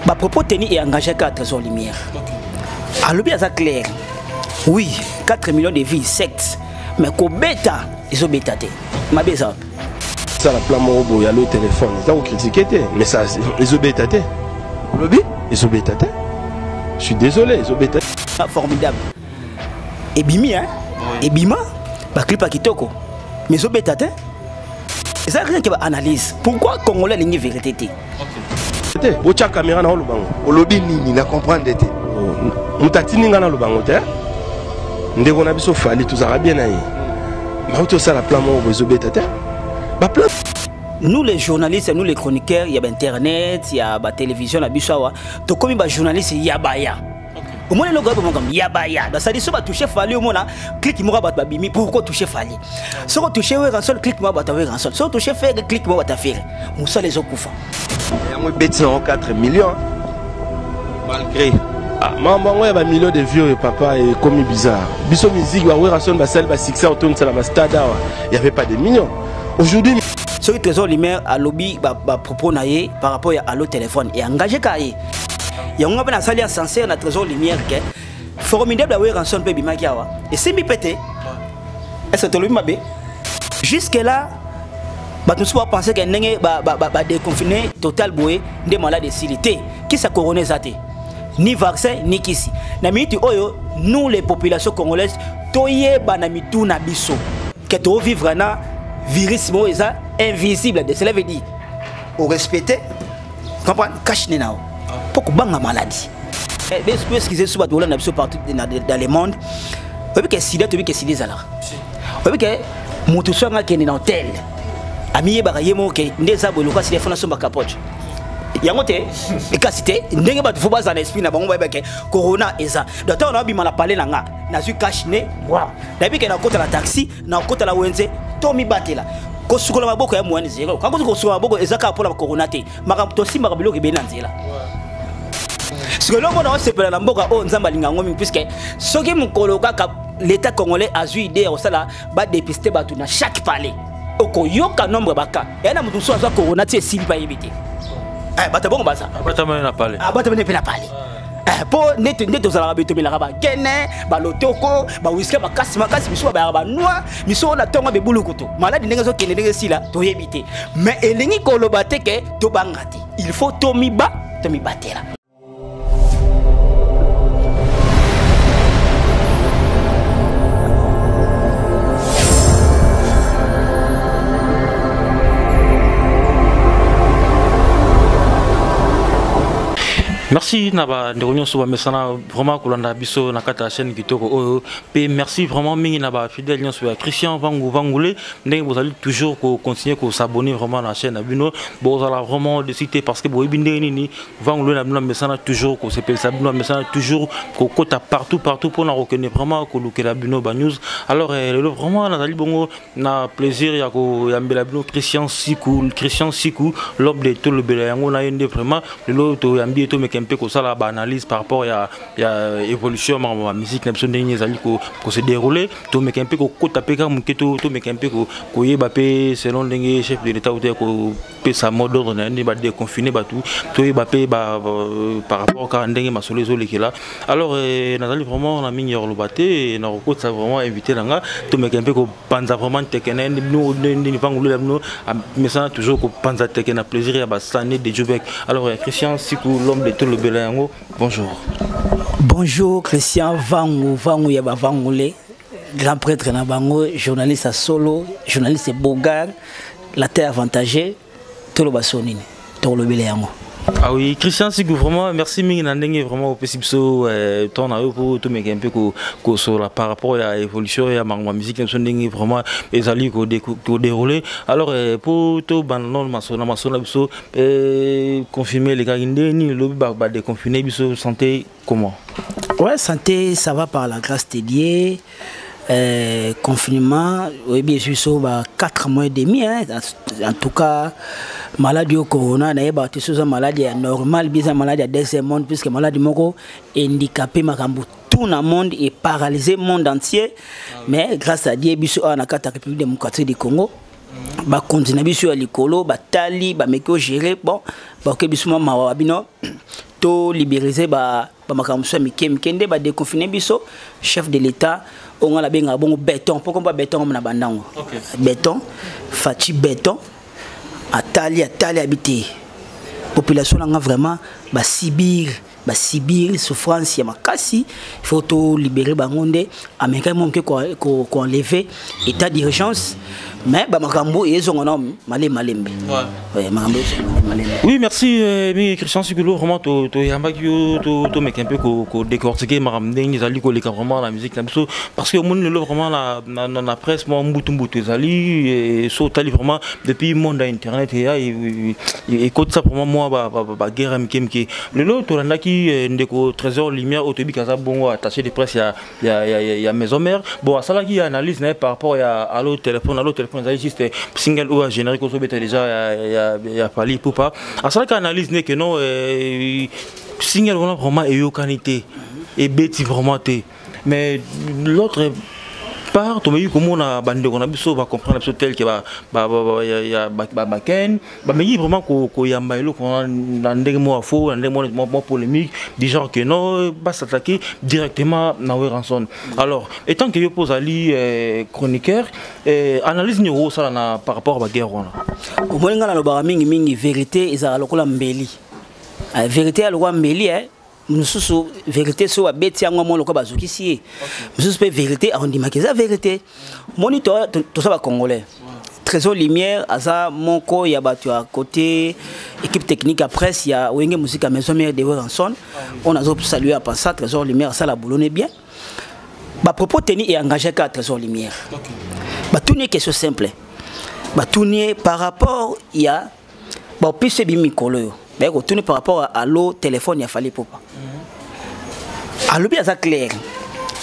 Bah propos tenir et engager 4 Trésor Lumière. Alors bien ça clair. Oui, 4 millions de vies sectes. Mais qu'au bêta, ils ont bêtaté. Ma bêta. Ça la plan mon il y a le téléphone. Ils ont critiqué mais ça ils ont bêtaté. Lobby, ils ont bêtaté. Je suis désolé, ils ont bêtaté. Formidable. Et Bimi hein. Et Bima, bah clip à Kitoko. Mais ils ont bêtaté. C'est rien qui va analyse. Pourquoi Congolais ligne vérité? Au tcha caméra na lubango. Au lobby ni na comprendre d'été. Mutatini ngana lubango te. Ndeko na biso fali tous arabien na yi. Mais tout ça la plan mo bezo betata. Ba plan. Nous les journalistes, nous les chroniqueurs, il y a internet, il y a la télévision, la bisawa. To comme ba journaliste yabaya. Au moins le gars comme yabaya. Ça dit ça va toucher fali au moins là, clic mo ba bimi pourquoi toucher fali. Si on toucher un seul clic mo ba ta un seul. Si on toucher faire clic mo ba ta faire. On ça les okufa. Il y a moins bête 4 millions. Malgré maman, il y a des millions de vieux et papa et comme bizarre. Biso musique, il n'y avait pas de millions. Aujourd'hui, ce que Trésor Lumière a lobby propos par rapport à l'autre téléphone et engagé Kaye. Il y a un salle sincère dans Trésor Lumière qui est formidable à voir en son baby Makiawa. Et c'est mi pété. Est-ce que tu l'as vu? Jusque-là, nous sommes pensé qu'il y a des confinés total boué, des malades de silité. Qui s'est couronné ça? Ni vaccin, ni kisi. Namiti oyo, nous les populations congolaises, toye banamitu na biso. Que to vivre na virus mo eza invisible. Cela veut dire, au respecter, comprendre, cache nao. Pourquoi banga maladie? Parce qu'ils sont partout dans le monde. Vous voyez que sida, tu vois que sida zala. Vous voyez que mutuso nga kene na hôtel. Amiye barayemo ke ndeza boluka sida fona somba capote. Yangote ekasite ndenge batu fo baza na esprit na bango ba ke corona eza docteur on a bima na parler na nga na su cash ne wa dabi ke na kota la taxi na kota la wenze to mi batela ko sukola maboko ya mwani zero kako ko sukola maboko eza ka pour la corona te maka to simba ka biloko be na nzela ce que l'on a c'est pour la mboka o nzamba linga ngomi puisque soki mukolo ka l'état congolais a eu idée au sala ba dépister batu na chaque palais oko yoka nombre baka et na mutu so za corona te sibi pa yebite. Bata bon basa. Bata mena parler. Bata mena pena parler. Po neto za la beto mela ba kene, ba lotoko, ba whisky ba kasi makasi biso ba ba noa, biso na tonga be bulukuto. Maladi ndenge zo kene ndenge sila to yebite. Mais elingi koloba te ke to bangati. Il faut to mi batela. Merci Naba de réunion sur Messana vraiment Kolanda Bisso na kata chaîne Kitoko et merci vraiment mingi Naba fidèle lien sur Christian Vangoulé ndenge vous allez toujours continuer à s'abonner vraiment à la chaîne Abino vous allez vraiment décider parce que vous binde nini Vangoulé na Messana toujours ko s'appelle Sabino Messana toujours ko kota partout pour na reconnaître vraiment ko luke la Bino ba news alors vraiment na dali bongo na plaisir ya ko yambela Bino Christian Sikou l'homme de tout le bela yango na yende vraiment le to yambi to un peu ça la analyse par rapport à l'évolution de la musique qui se déroule tout mais un peu que taper comme tout mais un peu que y selon les chefs de l'État ou que sa mode d'ordre n'est pas déconfiné tout tout par rapport à ndenge masolo zo là alors Nathalie vraiment on a mis le baté et on a ça vraiment invité là tout mais un peu que panza vraiment tekena nous ne pas nous mais ça toujours que panza tekena plaisir à basané de Jobek alors Christian Sikou l'homme de tout le Belango, bonjour. Bonjour Christian Vangu Yaba Vangoulé, grand prêtre Nabango, journaliste à Solo, journaliste Bogar, la terre avantagée, tout le Bassonine, tout le Belango. Ah oui, Christian Sikou vraiment merci mingi nandenge vraiment au possible ton a pour tout mais un peu que sur par rapport à l'évolution et à ma musique nandenge vraiment les alliés qu'on déroulé alors pour tout bandon masona biso confirmer les gars ni le ba déconfiner biso santé comment? Ouais, santé ça va par la grâce de Dieu. Confinement, oui, bien sûr, 4 mois et demi. Hein. En tout cas, maladie au corona, c'est maladie normale, bien maladie à deuxième monde, puisque maladie moko handicapé, tout le monde est paralysé, le monde entier. Mais grâce à Dieu, on a la République démocratique du Congo. Ba continue biso ya likolo ba tali ba meko gérer bon ba ke biso ma wabino to libériser ba makamso mikem kende ba déconfiner biso chef de l'état on a la benga bon béton pourquoi pas béton na bandango béton fachi béton atali habité population nga vraiment ba Sibir souffrance ya makasi il faut to libérer bangonde américain mon ko enlever état d'urgence mais ba makambo ezongona malembe ouais makambo malembe. Oui, merci Christian Sikulo, vraiment to yambaki to mec un peu ko décortiquer maramdeng ezali ko leka vraiment la musique parce que mon le vraiment la presse moi mbutu ezali et so tali vraiment depuis monde internet et écoute ça pour moi ba guerre mkemke le lot to landaki ndeko trésor lumière autobi kaza bongo attaché de presse ya maison mère bon ça qui analyse par rapport à allo téléphone ezali juste single ou générique au beta déjà ya pali poupa à ça qui analyse n'est que non single vraiment et qualité et bêti vraiment mais l'autre part to meyi comme on a bande on a biso va comprendre biso tel que ya ken ba meyi vraiment ko yamba elo ko na ndenge mo afo ndenge mo polémique du genre que non pas s'attaquer directement na Ranson. Alors étant que je pose ali chroniqueur analyse ni ça na par rapport à la guerre on o moninga na lo ba mingi vérité ezala lokola mbeli vérité alwa mbeli nous sommes vérité sur la bête yango mon lokoba zokisi nous sommes vérité on dit ma vérité moniteur tout ça va congolais trésor lumière aza monko ya batu à côté équipe technique à presse ya wenge musique à maison mère de Ranson on a salué à penser trésor lumière ça la boulonne bien ba propos tenu et engagé qu'à trésor lumière ba tout n'est question simple ba tout n'est par rapport il y a ba plus bimi kolo mais retourner par rapport à l'eau téléphone il a fallu pour pas allo bien ça clair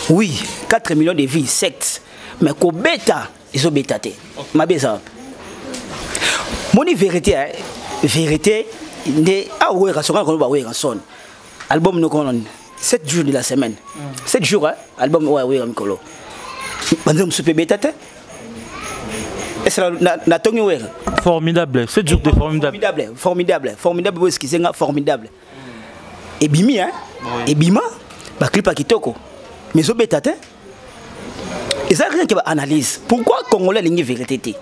oui 4 millions de vies sectes mais ko bêta ils ont bêtaté ma bêta moni vérité vérité de ah ouais rassurant qu'on va ouais ranson album nous qu'on 7 jours de la semaine 7 jours album ouais mikolo bandum super bêtaté et c'est la tongi ouais formidable 7 jours de formidable parce que c'est formidable et bimi et bima ba clip à kitoko mais zo bêtaté et ça rien qui va analyse pourquoi congolais ligne vérité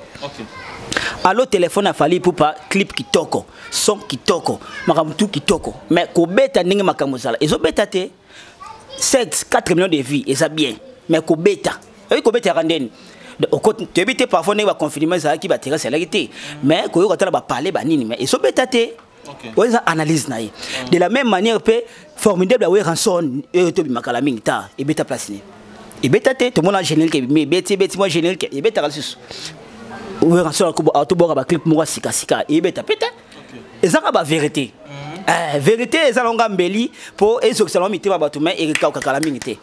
allo téléphone a fallu pour pas clip kitoko son kitoko makamtu kitoko mais ko beta ninga makamuzala et zo bêtaté 4 millions de vies et ça bien mais ko beta et ko beta randeni au côté tu habites parfois n'est pas confirmé ça qui va tirer c'est la réalité mais ko yo tala ba parler ba nini mais et zo bêtaté ouais ça analyse naï de la même manière peut formidable à Ranson et to bi makala mingta et beta place ni et beta te tout le monde a général mais beti moi général et beta rasus ouais Ranson ko auto bora ba clip moi sika et beta peta et ça ba vérité vérité ça longa mbeli pour et so salon mité ba batuma et ka kala mingte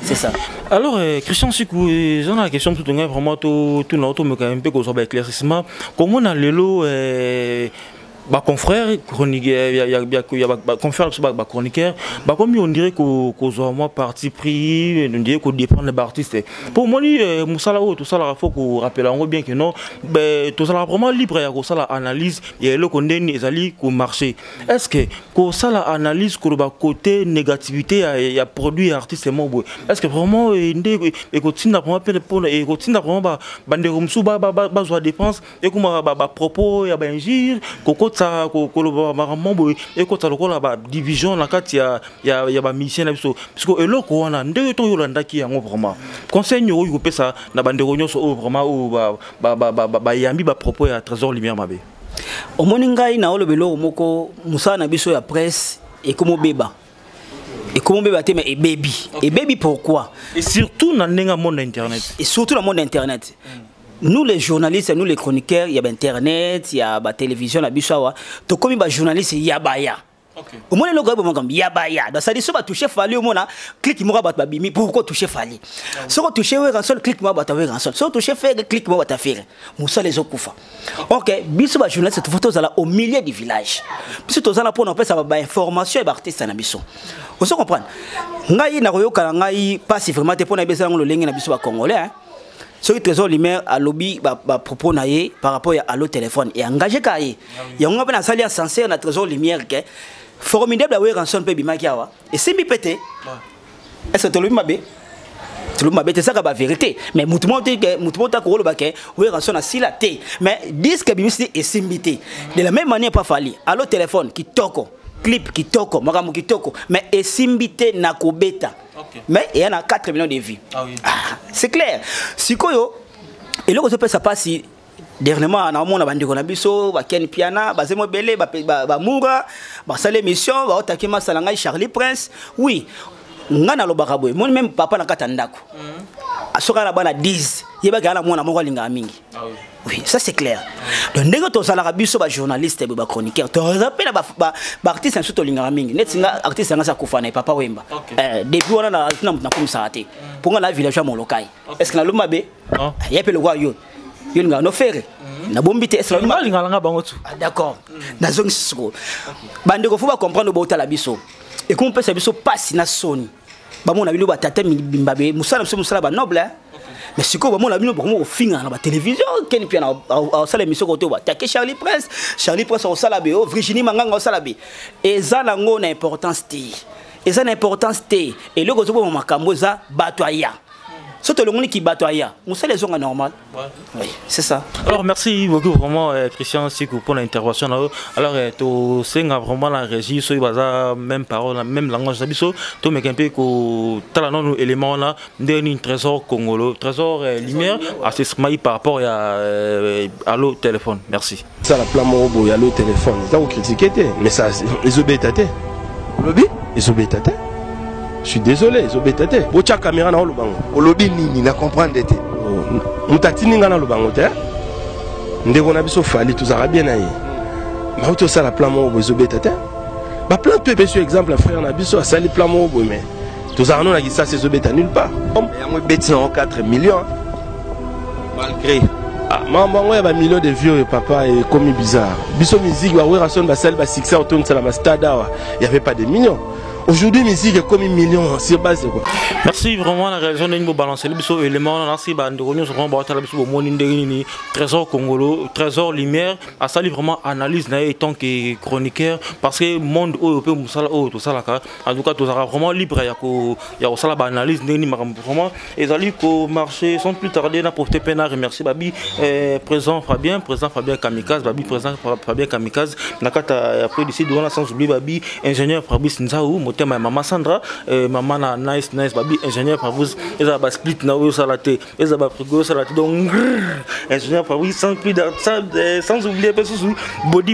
c'est ça. Alors Christian Sikou j'en ai la question tout vraiment tout notre me quand même peu qu'on soit éclaircissement comment on a le lot bah confrère chroniqueur il y a confrère bah chroniqueur bah comme on dirait qu'au moi parti pris on dirait qu'on dépend des artistes pour moi musala tout ça là faut qu'on rappelle en bien que non ben tout ça là vraiment libre ya ko ça la analyse et le condamné ezali ko marché est-ce que ko ça la analyse ko ba côté négativité ya produit artiste mo est-ce que vraiment ndé et ko tinda vraiment pour et ko tinda vraiment ba bande rumsu ba zo dépense et kuma ba propos ya ba injure ko ça ko maramon boy et ko ça ko la ba division na kati ya ba mission na biso parce que eloko wana ndé to yolanda ki yango vraiment conseil yo ko pesa na bande ronyoso vraiment ou ba yambi ba propos ya trésor lumière mabe au moningai na olobelo moko musana biso ya presse et comme beba et comment beba te mais et baby pourquoi et surtout dans le monde internet et surtout dans le monde internet nous les journalistes nous les chroniqueurs il y a internet il y a la télévision la bisawa to comme ba journaliste yabaya au moins le gars comme yabaya donc ça dit ça va toucher fali au moins clique moi ba bimi pourquoi toucher fali si on toucher un seul clique moi ba ta un seul si on toucher faire clique moi ba ta faire musa les okufa OK biso ba journaliste cette photo là au milieu du village biso to za pour on peut ça ba information ba artiste na biso on se comprendre ngai na koyoka ngai pas vraiment te pour na besa ngolo lengi na biso ba congolais ce qui trésor lumière à lobby propos naie par rapport à l'autre téléphone et engagé kaye il y a un peu na salia sincère na trésor lumière que formidable à ranson pe bimakiawa et c'est mi pété est-ce que tu le mabé c'est ça la vérité mais mutumo ta ko lo baké we ranson na sila té mais disque bimisi et simbité de la même manière pas fali allo téléphone qui toko clip qui toko makambo qui toko mais et simbité na ko beta mais il y en a 4 millions de vues c'est clair sikoyo et là que ça passe dernièrement na mona bandiko na biso ba Ken Piana ba zemo belé ba Moura ba sale mission ba otakima salanga Charlie Prince oui ngana lo bakaboy mon même papa na katandako soka na bana 10 yeba kana mona moko linga mingi oui ça c'est clair donc ndenge to sala biso ba journaliste ba chroniqueur to rappela ba artiste surtout linga mingi net singa artiste nga sa kufana papa Wemba depuis on na comme ça té pour nga la village mon local est-ce que na lumabe yepe le royaume il y a un offert. Na bombi te esla nga bango tu. D'accord. Na zone siko. Bande ko faut pas comprendre bota la biso. Et qu'on peut biso passe na soni. Ba mon abino ba tata bimbabe musala ba noble. Mais siko ba mon abino ba mo finga na ba télévision Ken Piana au sala émission ko to ba take Charlie Prince au sala be Virginie Manganga au sala be. Et ça na ngo na importance té. Et ça na importance té. Et le gozo mo makambo za batoya. Surtout le monde qui bat Aya, on sait les zones normales. Oui, c'est ça. Alors merci beaucoup vraiment Christian Sikou pour l'intervention. Alors tu sais vraiment la régie, sur les même parole, même langage d'habitude. Tu me dis que tu as un élément là, un trésor congolais, trésor lumière, assez smaï par rapport à l'autre téléphone. Merci. Ça la plan mobile, il y a le téléphone. T'as critiqué mais ça ils obétaient. Lobby, ils obétaient. Je suis désolé, ils obétaient. Bocha caméra na lubango. Olobi nini na comprendre te. Mutatini ngana lubango te. Ndeko na biso fali tous arabien na yi. Mais auto ça la plan mo ils obétaient. Ba plan tout sur exemple frère na biso ça le plan mo mais tous arano na ça c'est obéta nulle part. Il y a moins bêtise 4 millions malgré maman ouais ba millions de vieux papa et comme bizarre. Biso musique wa ouais rason ba salle ba succès autour de ça la stade il y avait pas de millions. Aujourd'hui, musique est comme 1 million sur base de quoi. Merci vraiment la réalisation de nous balancer les bisous éléments. Merci bande nous serons battre la bisou au monde indéni trésor congolo trésor lumière à saluer vraiment analyse na tant que chroniqueur parce que monde européen musala tout ça là en tout cas tout ça vraiment libre ya ça la analyse ndeni vraiment et salut ko marché sans plus tarder na porter peine à remercier babi présent Fabien Kamikaze babi présent Fabien Kamikaze nakata après d'ici devant sans oublier babi ingénieur Fabrice Nzaou maman Sandra maman na nice babi ingénieur Fabrice ils a split na au salaté ils a frigo salaté donc ingénieur Fabrice sans oublier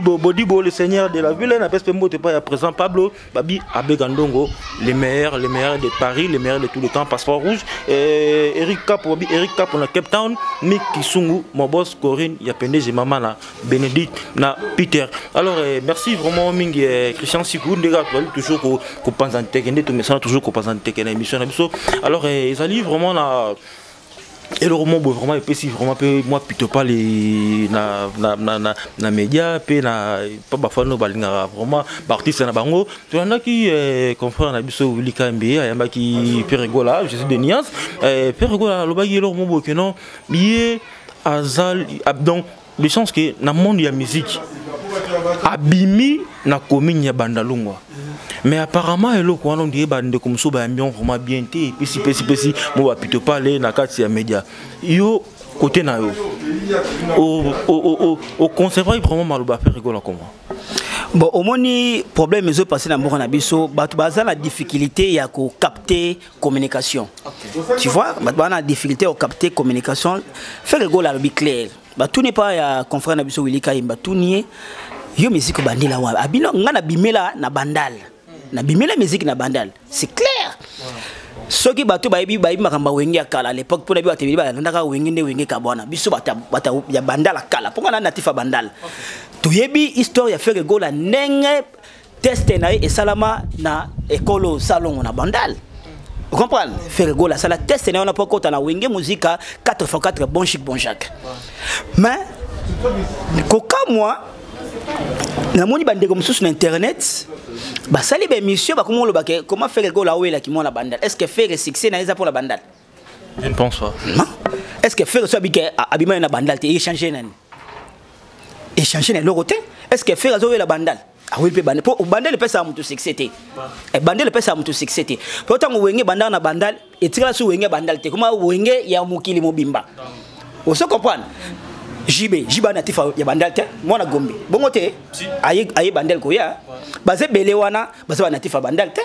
Bodibo le seigneur de la ville na peste mot pas à présent Pablo babi Abegandongo les meilleurs de Paris les meilleurs de tout le temps passeport rouge Eric Cap na Cape Town Mick Kisungu mon boss Corinne Yapende j'ai maman na Bénédicte na Peter alors merci vraiment mingi Christian Sikou ndega toujours ko pense en technique mais ça toujours ko pense en technique émission alors ils allaient vraiment là et le roman vraiment épais vraiment peu moi plutôt pas les na média pe na pas bafano balinga vraiment artiste na bango tu en a qui confrère na biso Willy Kambe ayamba qui Perigola je suis de Nias Perigola lo bagi le roman que non billet azal donc les chances que dans le monde de la musique abimi na commune ya Bandalungwa mais apparemment elo ko on dit bande comme so ba ambiance vraiment bien té pesi mo ba plutôt parler na kati ya média yo côté na yo au conserver vraiment maluba faire rigoler comment bon au moni problème les passé na mbona biso batu baza la difficulté ya ko capter communication tu vois batu na difficulté au capter communication faire rigoler le clair ba tout n'est pas ya confrère na biso Willy Kaimba tout nié yo musique bandila wa abino ngana bimela na bandal na bimela musique na bandal c'est clair ce qui bato baibi makamba wengi akala à l'époque pour na bi batebili ba ndaka wengi nde wengi kabona biso bata ya bandala kala pour na natif bandal to yebi histoire ya faire gola nenge test na et salama na école salon na bandal. Vous comprenez? Faire gola ça la test na on a pas kota na wengi musique 4x4 bon chic bon Jacques mais koka moi na moni bande comme sur internet ba sali ba émission ba comment faire go la wela qui mon la bandal est-ce que faire succès na eza pour la bandal je ne pense pas non est-ce que faire ça bike abima na bandal te échanger nani échanger na l'autre. Est-ce que faire azowe la bandal? Ah oui, bandal. Pour bandal pesa mutu succès. Et bandal pesa mutu succès. Pourtant wenge bandal na bandal et tira su wenge bandal te. Comment wenge ya mukili mobimba. Vous se comprendre? Jiba natif ya bandal te. Mona gombe. Bongo te. Aye bandal ko ya. Bazé belé wana, bazé natif bandal te.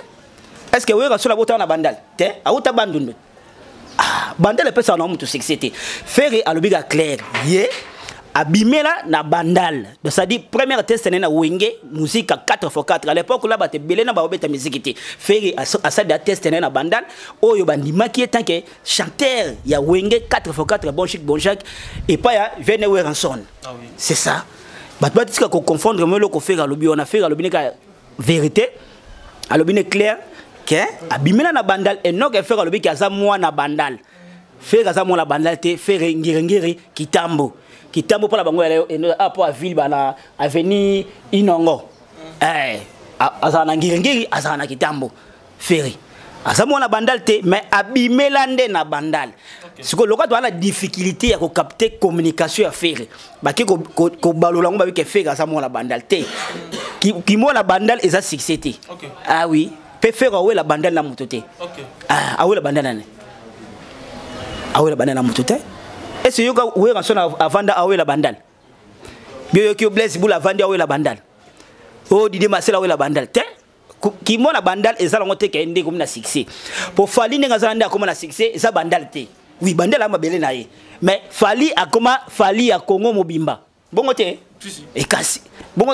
Est-ce que wenge sur la bota na bandal? Te. Auta bandundu. Ah, bandal pesa na mutu succès. Faire alobiga clair. Ye abimela na bandal. Donc ça dit première test na wenge musique à 4x4 à l'époque là bate belé na ba obeta musique. Faire à ça da test na bandal oyo bandima qui est tant que chanteur ya wenge 4x4 bon chic bon jack et pas ya Vene Weranson. Ah oui. C'est ça. Bat tika ko confondre mais le ko faire lobi on a fait lobi ka vérité à lobi clair que abimela na bandal et non que faire lobi ka za moi na bandal. Faire za moi na bandal te faire ngiri kitambo. Kitambo pour la bango pour la ville bana avenue Inongo azana ngiri azana kitambo ferry asamu na bandal te mais abimelande na bandal siko loka to la difficulté ya ko capter communication ya ferry baki ko balola ngba ke ferry asamu na bandal te ki mo na bandal eza succès te. Ah oui pe faire awe la bandal na mutote awe la bandal na awe la bandal na mutote. Et c'est yoga où est rançon avant d'aller la bandal. Bien que blesse pour la vendre à la bandal. Oh Didier Marcel à la bandal. Qui mon la bandal et ça l'on te qu'un comme na succès. Pour Fali n'est pas comme na succès ça bandal te. Oui bandal a ma belle naïe. Mais Fali a comment Fali a Congo Mobimba. Bon côté. Et casse. Bon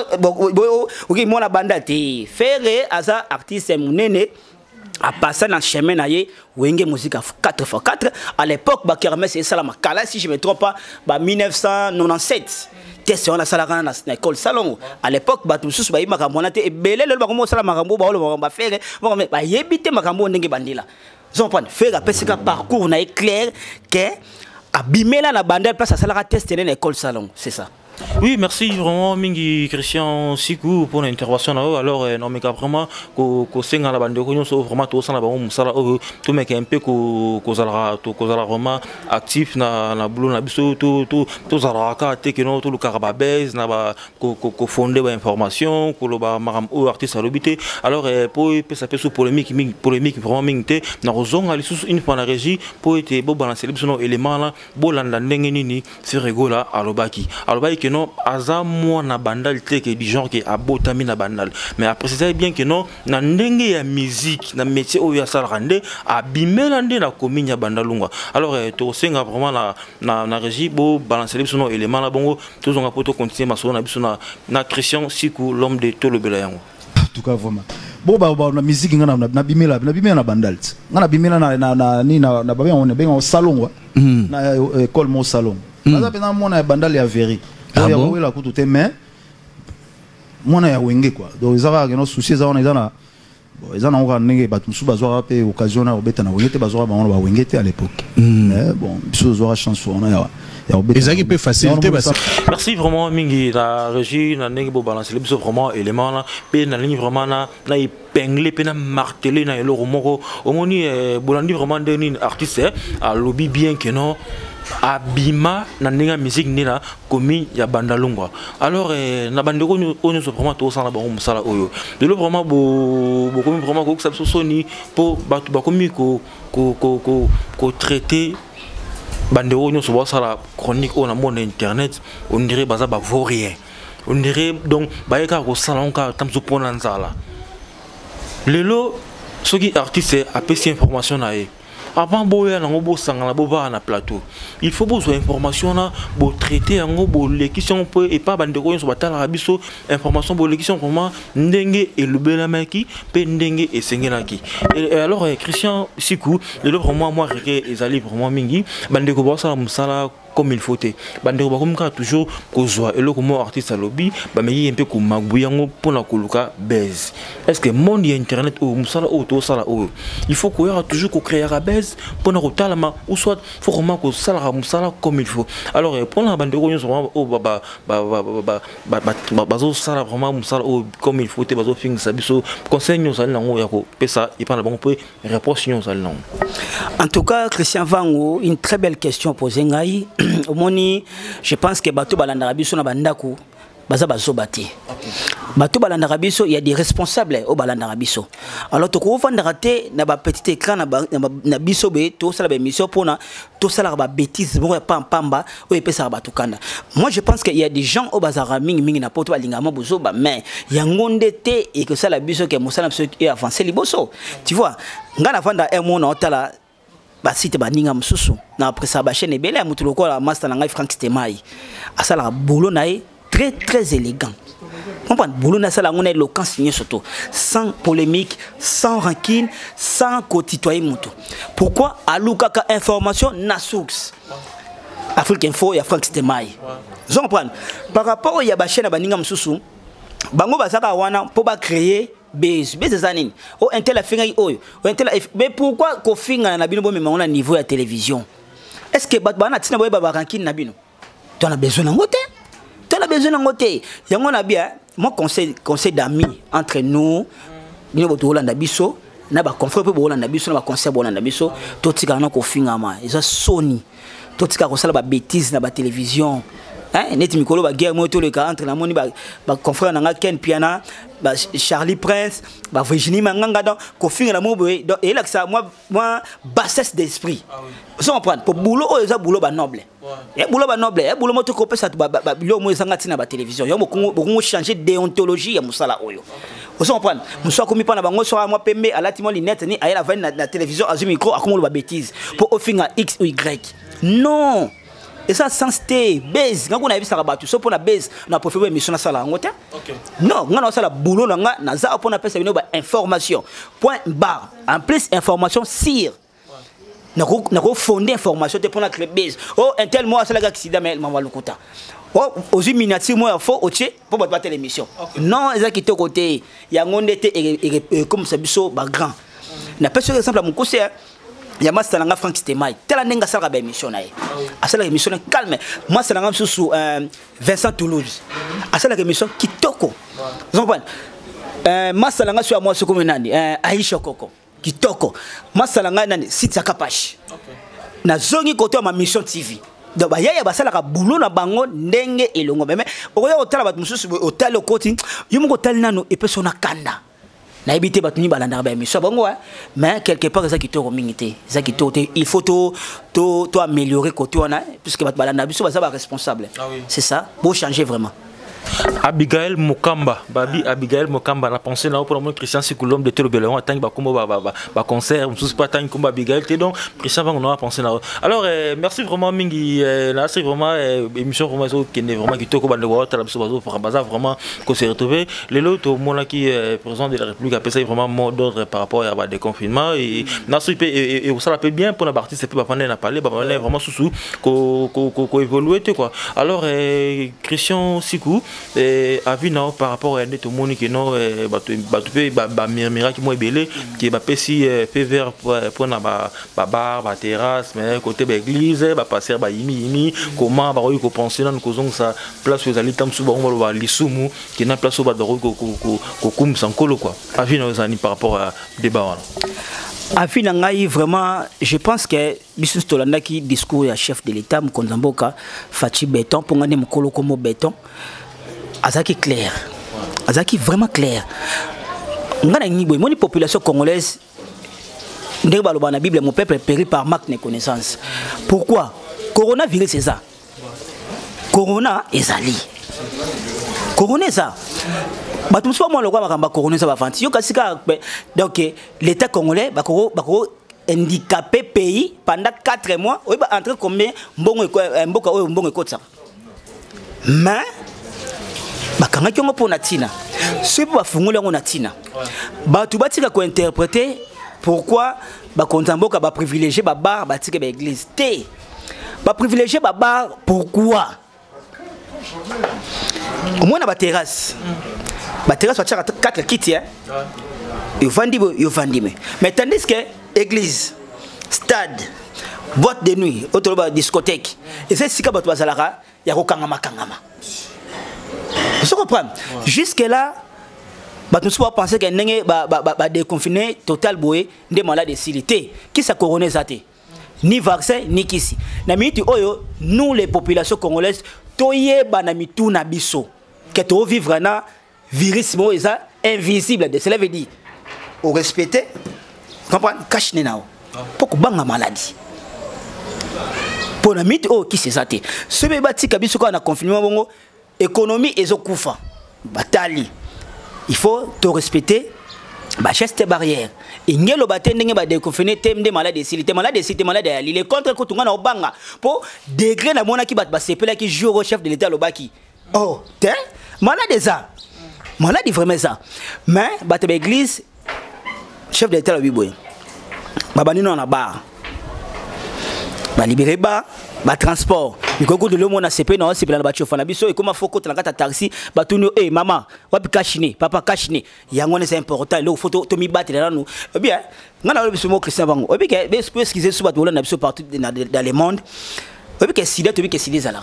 ok mon la bandal te. Faire à ça artiste munene. À passer dans le chemin naïe wenge musique à 4x4 à l'époque ba kermesse c'est ça la makala si je me trompe pas ba 1997 test on a ça la école salon à l'époque ba tout sous ba yi makambo na te ebele le ba ko sala makambo ba lo ba faire ba yebite makambo ndenge bandila ils prendre faire après ce parcours na clair que abimela na bandel place à ça la test dans l'école salon c'est ça. Oui, merci vraiment Mingi Christian Sikou pour l'intervention. Alors, non mais vraiment, que singa la bande de vraiment tout ça là, tout mec un peu que vraiment actif na boulot na biso tout zaraka te que non tout le carababez na ba ko fondé ba information ko lo ba maram ou artiste alobité. Alors pour ça peut sous polémique vraiment mingte na rozong ali sous une fois na régie pour être bo balancer les éléments là bo landa ndenge nini c'est rigola alobaki non aza moi na bandal te que du genre que abotami na bandal mais après c'est bien que non na ndenge ya musique na métier o ya salrande abimelande na commune ya bandalunga. Alors to senga vraiment na régie bo balancer les sono éléments là bongo tous on a poto continuer ma sona biso na Christian Sikou l'homme de tout le belayango. En tout cas vraiment bon ba na musique ngana na bimela na bandal ngana bimela na ni na ba on est bien au salon na école mon salon na pena mona bandal ya veri. Ah bon? Oui, la coupe tout est mais moi na ya wenge quoi donc ils avaient nos soucis ça on est dans la bon ils en ont gagné ba tout sous bazora pe occasion na obeta na wenge te bazora ba on ba wenge te à l'époque mais bon biso zora chance on a les équipes peuvent faciliter. Merci vraiment Mingi la régie na ndenge bo balancer les biso vraiment élément là pe na ligne vraiment na épinglé pe na martelé na eloro moko omoni bolandi vraiment dernier artiste à lobby bien que non abima na ndenge musique nina komi ya bandalungwa. Alors na bandeko on se vraiment tout ça na bango musala oyo de lo vraiment bo komi vraiment ko ça soni pour batu ba komi ko traiter bandeko on se voit ça la chronique on a mon internet on dirait baza ba vaurien on dirait donc baeka ko salon ka tamzo pona nzala lelo soki artiste a pesi information na e avant boya na ngobo sangala boba na plateau il faut besoin information na bo traiter ngo bo les questions et pas bande ko so batala biso information bo les questions comment ndenge et le belamaki pe ndenge et sengelaki. Et alors Christian Sikou le vraiment moi ezali vraiment mingi bande ko ba sala musala comme il faut te bande ko ba comme toujours ko zoa et le comment artiste lobby ba meyi un peu ko mabuyango pour na koluka base. Est-ce que monde internet ou musala ou to sala ou il faut ko y toujours ko créer à base pour na talama ou soit faut vraiment ko sala musala comme il faut. Alors pour la bande ko vraiment o bazo sala vraiment musala comme il faut te bazo fing sabiso conseil nous sala ngo ya ko pesa et pas la bon peu réponse nous sala. En tout cas Christian Vango une très belle question posée ngai. Omoni je pense que bato balanda biso na bandako baza bazobati bato balandaka biso il y a des responsables au balandaka biso alors to ko fanda raté na ba petit écran na biso be to sala ba émission pona to sala ba bêtise bon pa pamba o epesa ba tukanda. Moi je pense qu'il y a des gens au bazara mingi na poto balingama bozo ba mais ya ngonde te et que ça la biso que mosala biso et avancer liboso tu vois ngana fanda un mona otala ba site ba ninga msusu na après ça ba chaîne ebele mutu lokola master na ngai Frank Stemai asala boulot nae très élégant. Comprendre boulot na sala ngona éloquence signé surtout sans polémique, sans rancune, sans cotitoyer mutu. Pourquoi alukaka information na source Afrique Info ya Frank Stemai. Vous comprenez par rapport ya ba chaîne ba ninga msusu bango basaka wana pour ba créer base zanine o intel afinga oyo o intel mais pourquoi ko finga na bino bo mema na niveau ya télévision est-ce que bana tina boye baba rankine na bino tu as besoin ngote tu as besoin ngote yango na bien mon conseil d'amis entre nous bino bo to Holanda biso na ba confrère po Holanda biso na ba conseil bo Holanda biso to tika na ko finga ma eza Sony to tika ko sala ba bêtise na ba télévision. Neti mikolo ba guerre moto le entre na moni ba confrère na Ken Piana ba Charlie Prince ba Virginie Manganga donc ko finga na mobo donc et là que ça moi bassesse d'esprit vous comprenez pour boulot o eza boulot ba noble et boulot ba noble et boulot moto ko pesa ba bilo mo ezanga tina ba télévision yo ko changer déontologie ya musala oyo vous comprenez muso ko mi pa na bango so moi pembe alati mo linette ni ayela va na télévision azu micro akomo ba bêtise pour o finga X ou Y non. Et ça sans té base quand on a vu ça rabattu so pour la base na profiter émission na sala ngote non on a ça la boulot nga na za pour na pesa bino ba information point barre en plus information sur na ko fonder information te pour na créer base oh un tel mois ça la accident mais maman lokuta oh aux miniatures moi faut oche pour battre l'émission non ça qui te côté ya ngonde te comme ça biso ba grand na pesa exemple mon conseil ya master nga Frank Stemai tela nenga sala ba émission na ye asala émission calme moi c'est nga sous Vincent Toulouse asala émission kitoko vous comprenez master nga sur moi ce comme nani Aisha Koko kitoko master nga nani Sitsa Kapash na zongi côté ma mission TV donc ba yaya basala ka boulot na bango ndenge elongo mais okoya otala bat mususu otala côté yumo ko tali nano et persona kanda na habité batuni balanda ba émission bongo mais quelque part ça qui te romingité ça qui te il faut to améliorer côté on a puisque balanda biso ba responsable c'est ça pour changer vraiment. Abigail Mokamba, Babi Abigail Mokamba, la pensée là pour moi Christian Sikulom de Telo Belon, attend ba combo ba concert, on sous pas tant comme Abigail, t'es donc Christian va on a pensé là. Alors merci vraiment Mingi, là c'est vraiment émission vraiment qui est vraiment qui toko ba de voir la biso pour bazar vraiment qu'on s'est retrouvé. Les autres au moment qui est président de la République a passé vraiment mot d'ordre par rapport à des confinements et et ça l'appelle bien pour la partie c'est pas parler na parler vraiment sous ko évoluer quoi. Alors Christian Sikou avina par rapport à tout le monde qui non miracle moi belé qui va passer faire pour na ba bar ba terrasse mais côté ba église ba passer ba yimi comment ba ko penser dans kozong sa place aux alitam sous ba lisumu qui na place ba doro ko kum sankolo quoi avina ozani par rapport à débat wana afina ngai vraiment je pense que biso tolanda ki discours ya chef de l'état Mkonzamboka Fachi Béton pour ngane mokolo comme béton azaki clair azaki vraiment clair ngana ngiboy moni population congolaise ndenge baloba na Bible mon peuple périt par manque de connaissance. Pourquoi coronavirus c'est ça corona ezali corona ça bato mso mo lokwa bakamba corona ça ba fanti yo kasika donc l'état congolais bako handicapé pays pendant 4 mois oui ba entre combien mbongo mboka oyo mbongo ekotsa mais bakanga kyongo pona tina c'est pas fungula ngona tina bato batika ko interpréter pourquoi bakonzamboka ba privilégier ba bar batika ba église té ba privilégier ba bar pourquoi au moins na ba terrasse batia 4 kits hein yo vandi mais tandis que église stade boîte de nuit autre discothèque et c'est sika bato bazalaka ya ko kangama vous comprenez jusque là bato soit penser que ndenge ba déconfiné total boé ndé malade silité qui ça couronné zaté ni vaccin ni kisi na minute oyo nous les populations congolaises toyeba na mitu na biso que tu vivre na virus mo eza invisible de cela veut dire au respecter comprendre cache nao pour que banga maladie pour la mythe oh qui c'est ça te ce be bati kabiso ko na confinement bongo économie ezokufa batali il faut te respecter ba geste barrière ingelo batendenge ba déconfiner temde malade silité malade il est contre ko tunga na obanga pour degré na mona ki bat ba sepela ki jour au chef de l'état lobaki oh te malade ça malade vraiment ça mais ba te église chef de l'état lobi boy baba nino na bar ba libérer ba transport mikoko de l'homme na CP na CP na ba chofa na biso et comme foko na kata taxi ba tuni eh maman wapi kashine papa kashine yango c'est important le photo to mi battre là nous bien ngana le biso mo Christian bango obi ke be excuser sous ba to na biso partout dans le monde obi ke sida to bi ke sida zala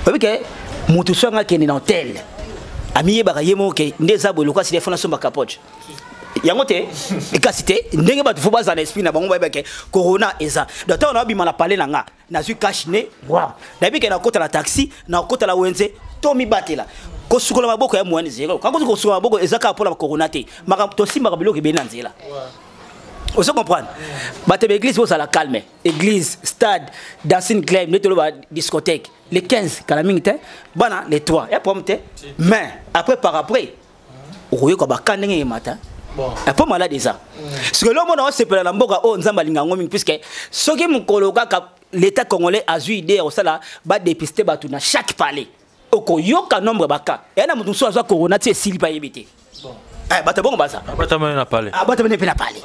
obi ke mutu so nga kene na hotel amiye ba yemo ke ndeza bo lokwa sida fona so ba capote yango te ekasite ndenge ba to foba za na esprit na bango ba ke corona eza docteur na bima na parler na nga na su kashine wa na bi ke na kota la taxi na kota la wenze to mi batela ko sukola maboko ya mwani zero kako ko sukola maboko ezaka pour la corona te maka to simba ka biloko be na nzela on se comprendre batte l'église vous à la calme église stade dancing club netolo ba discothèque les 15 kalamingte bana les 3 et pomte mais après par après oyo ko ba kanenge mata bon après malade ça parce que l'homme on se pela mboka o nzamba linga ngomi puisque soki mukolo kaka l'état congolais a eu idée au sala ba dépister batu na chaque palais oko yoka nombre baka et na mutu so azwa corona ti esili pa yebite bon bata bongo basa bata mena parler bata mena pela parler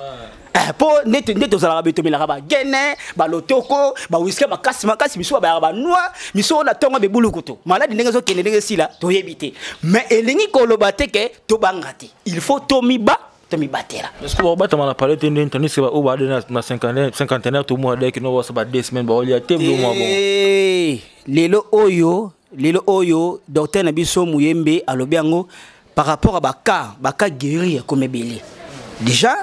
po neto zala beto mela ba gene ba lotoko ba whisky ba makasi biso ba noa miso na tonga be bulukuto malade ndenge zo kende ndenge sila to yebite mais elingi koloba te ke to bangati il faut to mi batela est-ce que ba tama na parler te ndeni se ba o ba de na cinquantenaire to mo de ki no ba 2 semaines ba olia te mo mo lelo oyo docteur na biso Muyembe alobiango par rapport à baka guérir comme belé déjà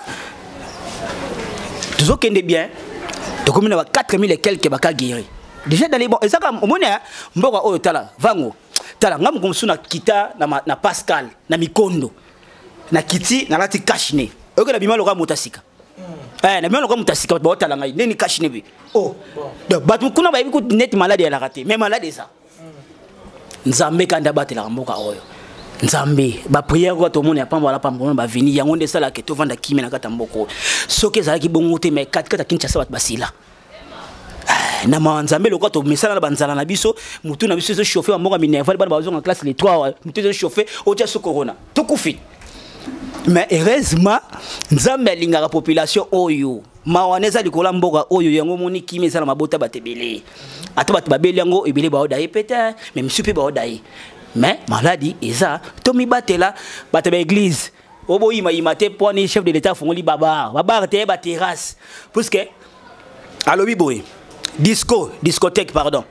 tout ce qui est bien donc on a 4000 et quelques baka guérir déjà dans les bons et ça comme on est mboka oyo tala vango tala ngam komsu na kita na Pascal na Mikondo na kiti na lati kashine oyo na bima loka mutasika na bima loka mutasika ba tala ngai neni kashine bi oh donc batu kuna ba biku net malade ya la raté mais malade ça nzambe kanda batela mboka oyo nzambe ba prière ko to mona ya pamba wala pamba ba vini yango nde sala ke to vanda kimi na kata mboko soki ezala ki bongo te mais kata Kinshasa bat basila na ma nzambe lokwa to misala na banzala na biso mutu na biso zo chauffer mboka minerval ba bazonga classe les 3 mutu zo chauffer o tia so corona to kufi mais heureusement nzambe alingaka population oyo mawaneza likola mboka oyo yango moni kimi ezala mabota batebele ata bat babeli yango ebele ba odaye peut-être même supe ba odaye mais maladie eza to mi batela bata ba église obo ima te poni chef de l'état fongoli baba te ba terrasse parce que alobi boy discothèque pardon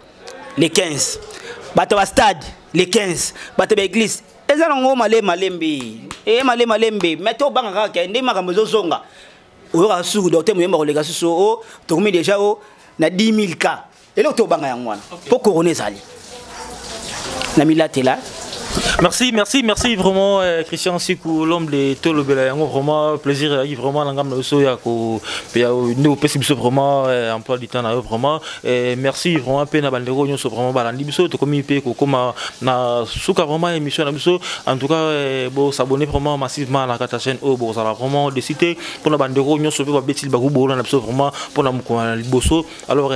les 15 bata ba stade les 15 bata ba église eza ngo malembe mais to banga ka ndé makambo zo zonga oyo ka su docteur Muyembe ko lega su o to komi déjà o na 10000 cas et là to banga yango wana pour couronner zali Namila. Merci vraiment Christian Sikou, l'homme de Tolo Belayango, vraiment plaisir vraiment l'angam na so ya ko ya no pesi biso vraiment emploi du temps na vraiment merci vraiment pe na bandeko nyo so vraiment balandi biso to komi pe ko koma na suka vraiment émission na biso en tout cas bo s'abonner vraiment massivement à la chaîne o bo ça va vraiment décider pour na bandeko nyo so pe ba betil ba go na biso vraiment pour na mko na liboso alors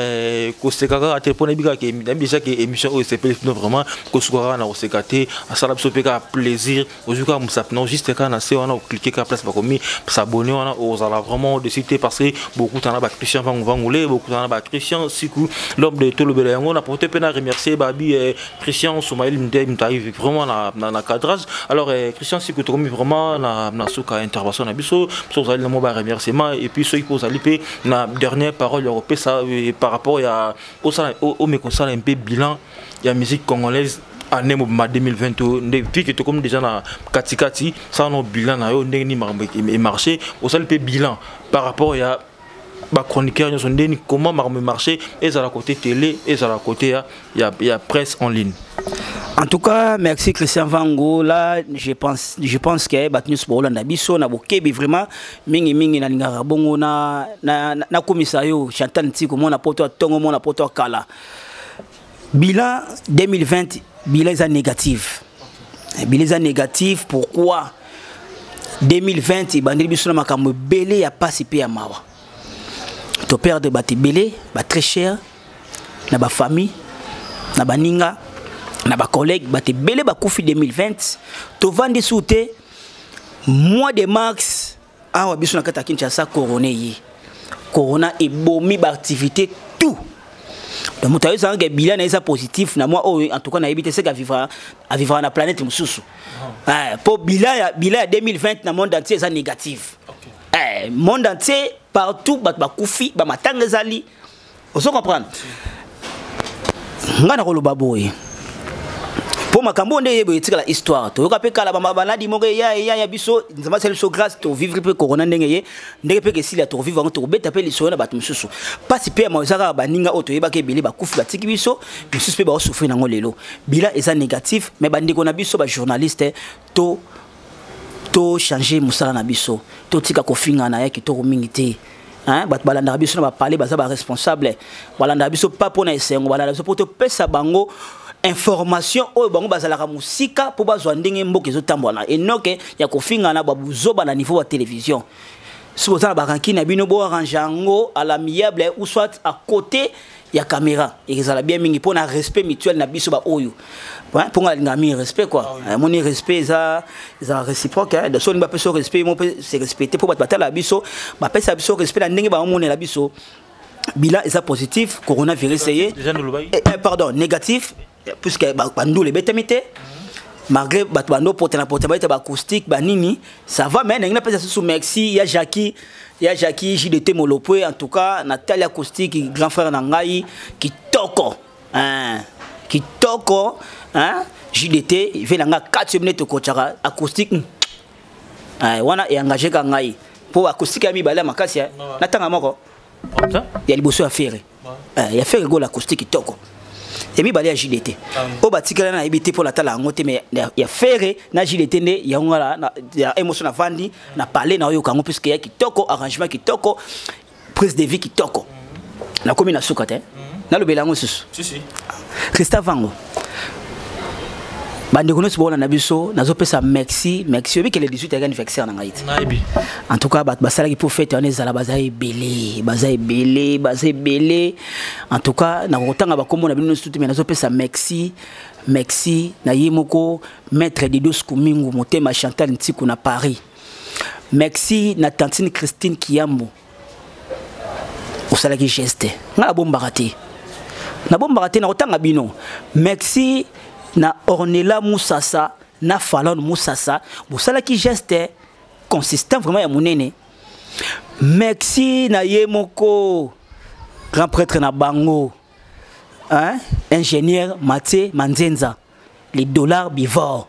ko sekaka à téléphone bika ke déjà que émission o c'est vraiment ko suka na ko sekate ça a plaisir aujourd'hui nous juste quand on a cliqué sur la place pour s'abonner on a vraiment décidé parce que beaucoup d'en a Christian Vangoulé beaucoup d'en a Christian Sikou l'homme de Tolo Belayango on a porté peine à remercier Babi Christian Soumaïl Mtaï vraiment dans cadrage alors Christian Sikou vraiment na souka intervention na biso vous allez le remerciement et puis ceux qui posent alipé na dernière parole européenne ça par rapport à au méconsal un peu bilan il y a musique congolaise année 2022 depuis que tu comme déjà na katikati ça no bilan na yo ndenge ni marché au seul peu bilan par rapport à ba chroniqueur nous sont ndeni comment marché et à la côté télé et à la côté il y a presse en ligne. En tout cas, merci Christian Vango. Là, je pense que Batnus Bolanda Bisso na bokebi vraiment mingi na lingara bongo na commissario Chantal Ntiko mona poto tongo mona poto kala. Bilan 2020, bilan est négatif. Bilan est négatif pourquoi 2020 bandeli biso na makambo belé ya pasipé ya mawa. To perdre bati belé, ba très cher na ba famille, na baninga na ba collègue bati belé ba koufi 2020 to vandi souté mois de mars awa biso na kata Kinshasa corona yi. Corona et bomi ba activité tout. Donc mutayo zanga bilan na positif na moi en tout cas na éviter c'est qu'à vivre na la planète mususu. Pour bilan 2020 na monde entier c'est négatif. Monde entier partout ba koufi ba matanga zali. Vous comprenez? Ngana ko lobaboy. Pour makambo nde yebo etika la histoire to yoka pe kala ba maladi mo ya biso nzamba sel so grâce to vivre pe corona ndenge ye ndenge pe ke sila to vivre to beta pe liso na batu mususu pasi pe ma zaka ba ninga oto yeba ke bele ba kufi batiki biso mususu pe ba souffrir nango lelo bila eza négatif mais ba ndeko na biso ba journaliste to changer musala na biso to tika ko finga na ya ki to mingi te hein bat balanda biso na ba parler baza ba responsable balanda biso pa pona esengo balanda biso poto pesa bango information oyo bango bazalaka musika po bazwa ndenge mboka ezotambola enoke ya kofinga na babuzoba na niveau ya télévision si vous avez baranki na bino bo arranger ngo à l'amiable ou soit à côté ya caméra et ça la bien mingi pour na respect mutuel na biso ba oyo pour nga mi respect quoi mon respect ça réciproque de son ba peso respect mon c'est respecter pour batala biso ba pesa biso respect na ndenge ba monela biso bilan est positif coronavirus pardon négatif puisque bandou les bétamité malgré bando porter na porter ba acoustique ba nini ça va mais n'engina pesa sous merci ya Jackie JDT Molopwe en tout cas Nathalie acoustique grand frère na ngai kitoko JDT il fait nga 4 minutes ko chara acoustique wana et engagé ka ngai pour acoustique ami bala makasi natanga moko il y a liboso à faire il y a faire go l'acoustique kitoko et mi balé à JDT o batikala na ibité pour la tala ngote mais il y a faire na JDT ne ya ngala na émotion na vandi na parler na yo kango puisque ya kitoko arrangement kitoko prise de vie kitoko na komi na sukate na lobela ngo susu si Christophe Vango bande kono sibola na biso nazo pesa merci obi que le 18 anniversaire na ngaiti en tout cas basala ki pour fête on ezala bazaye belé en tout cas na kotanga bakombo na bino studio mais nazo pesa merci na yemoko maître de dos kumingu motema Chantal Ntiko na Paris merci na tantine Christine Kiyambo osala ki geste na bombaraté na kotanga bino merci na Ornella Moussassa na Fallon Moussassa bosala ki geste consistant vraiment ya monene merci na yemoko grand prêtre na bango hein ingénieur Mathé Manzenza les dollars bivor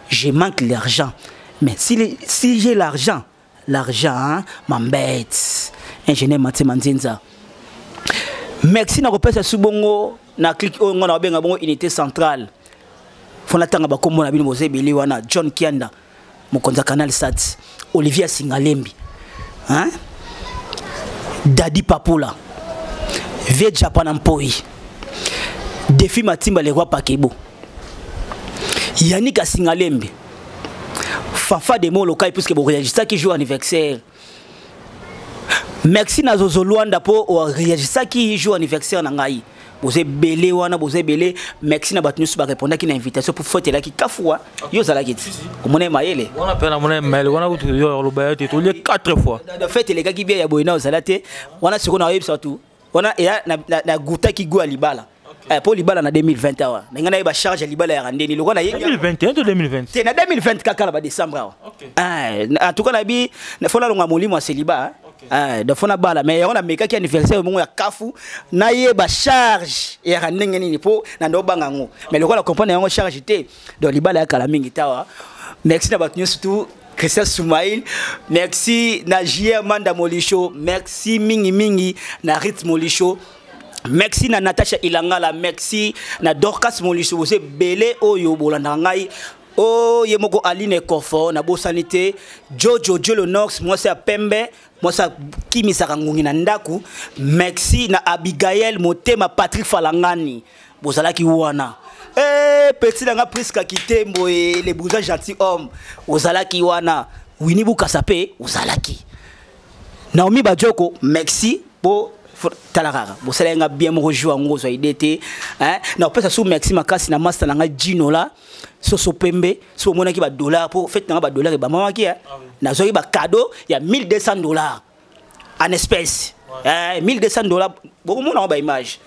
je manque l'argent mais si j'ai l'argent hein, m'embête ingénieur Mathé Manzenza merci na repesa subongo na click on na benga bongo unité centrale fona tanga bakombo na bino bozebeli wana John Kianda mokonza canal sat Olivier Singalembi hein Dadi Papula Vie Japan Mpoi Défi Matimba le roi Pakebo Yannick Singalembi Fafa de Molokai puisque bon réagissa qui joue anniversaire merci na Zozo Luanda po réagissa qui joue anniversaire na ngai bozé belé wana bozé belé merci na batnu ba répondre qui na invitation pour fêter la ki kafua yo zala kiti omone mayele on appelle amone mayele wana utu yo lo bayete to le 4 fois de fait les gars qui bien ya boina zala te wana siko na yeb surtout wana ya na guta ki go libala pour libala na 2020 awa ngana ba charge libala ya randeni lo wana 2021 to 2020 c'est na 2020 kaka ba décembre en tout cas na bi na fola longa molimo a celibat de fona bala mais on a meka qui anniversaire mo ya kafu na ye ba charge ya randenge nini po na ndo bangango mais le ko la comprendre yango charge té de libala ya kala mingi tawa merci na batnu surtout Christian Soumaïl, merci na JR Manda Molicho, merci mingi mingi na Rit Molicho. Merci na Natasha Ilangala, merci na Dorcas Molicho, vous êtes belé oyo bolanda ngai. Oh, yemoko Aline Kofo, na Bosanité, Jojo Jolonox, moi c'est Pembe, moi c'est Kimi Sarangungi Nandaku, merci na Abigail Motema Patrick Falangani, Bozalaki Wana. Eh, petit nanga presque quitté moé les bousins gentils hommes, Ozalaki Wana, Winnie Bukasape, Ozalaki. Naomi Bajoko, merci pour Talarara. Bosalenga bien me rejoindre en gros idée, hein. Na peut ça sous merci makasi na master nanga Gino là. Soso pembe so mona ki ba dollar pour fait na ba dollar ba mama ki na zo ki ba cadeau il y a $1200 en espèces. 1200 $, beaucoup mona ba image.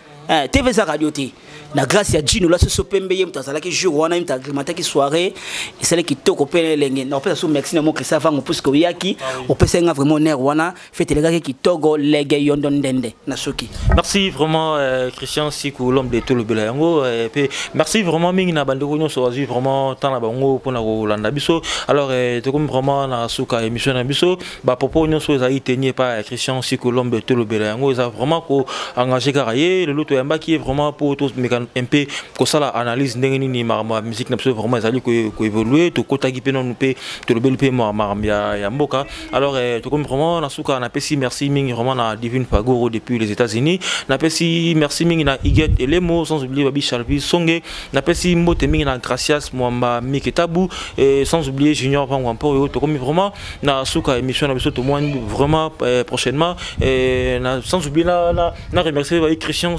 TV za radio ti na grâce ya Gino la soso pembe yem tazala ki jour wana yem ta agrémenté ki soirée et celle qui toko pene lenge na peut ça merci na mo que ça va on puisque yaki on peut senga vraiment ner wana fait les gars qui togo lege yondon dende na soki. Merci vraiment Christian Sikou l'homme de tout le Belango et puis merci vraiment mingi na bande ko so azu vraiment tant na bango pour na Rolanda biso alors to comme vraiment na suka émission na biso ba popo nyo so ezali tenir par Christian Sikou l'homme de tout le Belango ça vraiment ko engagé carrière le loto yamba qui est vraiment pour tous un peu comme ça la analyse ndengeni ma musique na biso vraiment ezali ko évoluer to kota ki pe non pe to le bel pe ma ya mboka alors to comme vraiment na suka na pesi merci mingi vraiment na Divine Pagoro depuis les États-Unis na pesi merci mingi na Iguet et les mots sans oublier Babi Charles Songe na pesi mbote mingi na Gracias Mwamba Miketabu et sans oublier Junior Pangwampo et to comme vraiment na suka émission na biso to moins vraiment prochainement et sans oublier na remercier Christian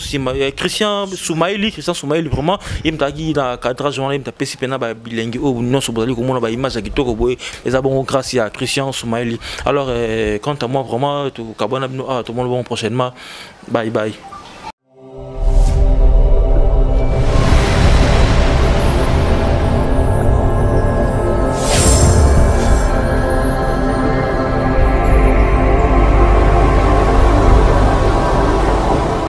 Soumaïli vraiment il m'a dit dans cadrage il m'a pesi pena ba bilingue ou non so bozali ko mona ba image ki toko boy les abons grâce à Christian Soumaïli alors quant à moi vraiment tout cabana tout le monde bon prochainement bye bye.